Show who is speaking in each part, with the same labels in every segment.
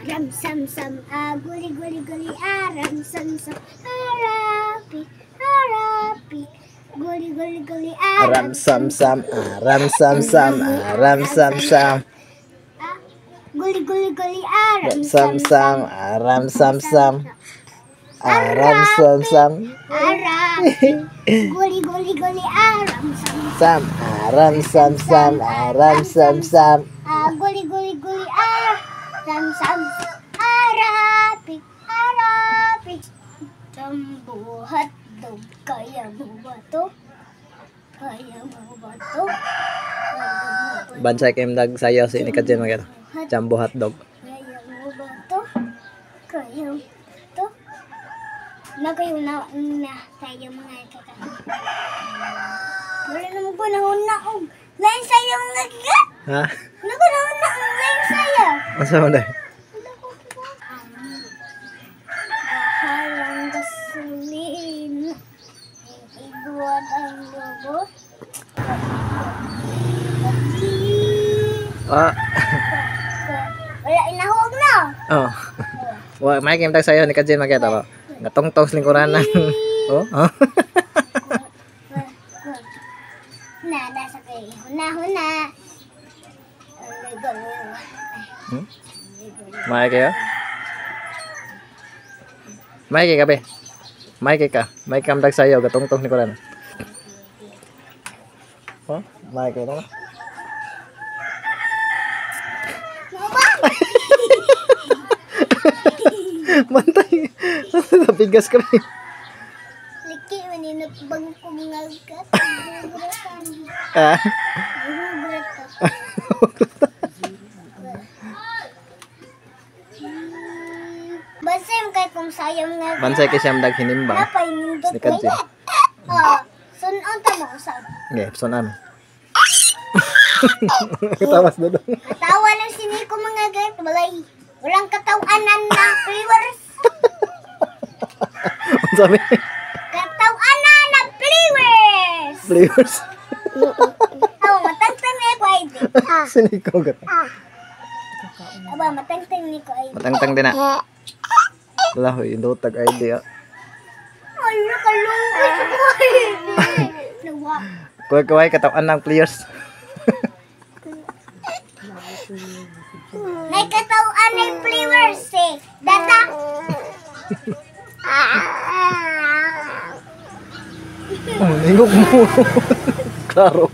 Speaker 1: ram sam sam guli guli guli ram sam sam harapi harapi guli guli guli
Speaker 2: ram sam sam ram sam sam ram sam sam
Speaker 1: guli guli guli
Speaker 2: ram sam sam ram sam sam ram sam sam
Speaker 1: harapi guli guli guli ram sam
Speaker 2: sam ram sam sam ram sam sam
Speaker 1: guli guli guli ram sam harapi harapi jambu hotdog kaya mo ba to? Kaya mo ba to?
Speaker 2: Bansay kayong nagsayaw si ni Kajen mga jumbo hotdog.
Speaker 1: Kaya mo ba to? Kaya mo to? Nagayo na tayo mga kakak. Wala naman po nahuna og lain sayo mga kakak.
Speaker 2: Ha?
Speaker 1: Nahuna og lain sayo.
Speaker 2: Asa man dai?
Speaker 1: Halang gasolina. Iguan ang lobo.
Speaker 2: Ah.
Speaker 1: Wala inahog na.
Speaker 2: Oh. Wa may kayong tagsayaw ni Kajen mga ba? Ngatong-tong lingkuranan. Oh.
Speaker 1: Nada sa kay huna.
Speaker 2: May kayo? May kay kape. May kay ka. May kam tagsayaw gatong-tong lingkuranan. Oh, may kay na. Mantay. Napigas kami.
Speaker 1: Liki maninap bang kumangalkat.
Speaker 2: Ah.
Speaker 1: Bansay mo kay kung sayang nga.
Speaker 2: Bansay kay siyam dag hinimbang.
Speaker 1: Napay nindot
Speaker 2: Ni Kajen.
Speaker 1: sunon ta mo usab.
Speaker 2: Okay, sonan. Katawas na doon.
Speaker 1: Katawa lang si Nico mga gayt. Walang katawanan na viewers.
Speaker 2: Ano sabi?
Speaker 1: Katawanan na viewers.
Speaker 2: Players.
Speaker 1: Matangtang ni ko ay di.
Speaker 2: Siniko gat.
Speaker 1: Matangtang ni ko ay di.
Speaker 2: Matangtang din na. Wala ho, yung dotag idea.
Speaker 1: Ala kalungkot ko ay di. Nawa.
Speaker 2: Kuway katawan ng players.
Speaker 1: May katawan na viewers eh. Dada.
Speaker 2: Oh, ningok mo. Klaro.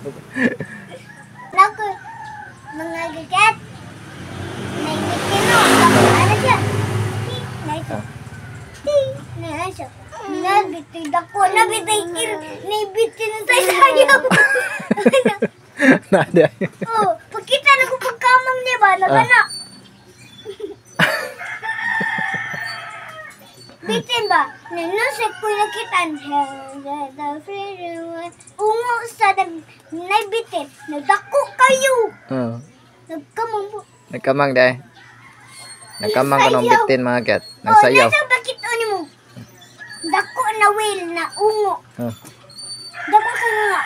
Speaker 1: Naku, mga gagat. May kitino. Ano siya? Ano siya? Nabitid ako. Nabitid na tayo sayaw.
Speaker 2: Nada.
Speaker 1: Oh, pagkita na ko pagkamang niya ba? Nagana. Bitin ba? Nanusik ko nakitan. Ungo sa naibitin. Nagdako kayo.
Speaker 2: Oh.
Speaker 1: Nagkamang po.
Speaker 2: Nagkamang dai. Nagkamang ko ng bitin mga gat. Nagsayaw.
Speaker 1: Nasa bakit ano mo? Dako na whale na ungo.
Speaker 2: Oh.
Speaker 1: Dako ka nga.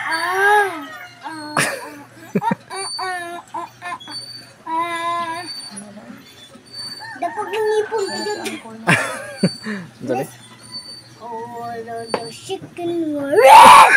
Speaker 1: Dako ng ipon.
Speaker 2: Sorry.
Speaker 1: All of the chicken were red.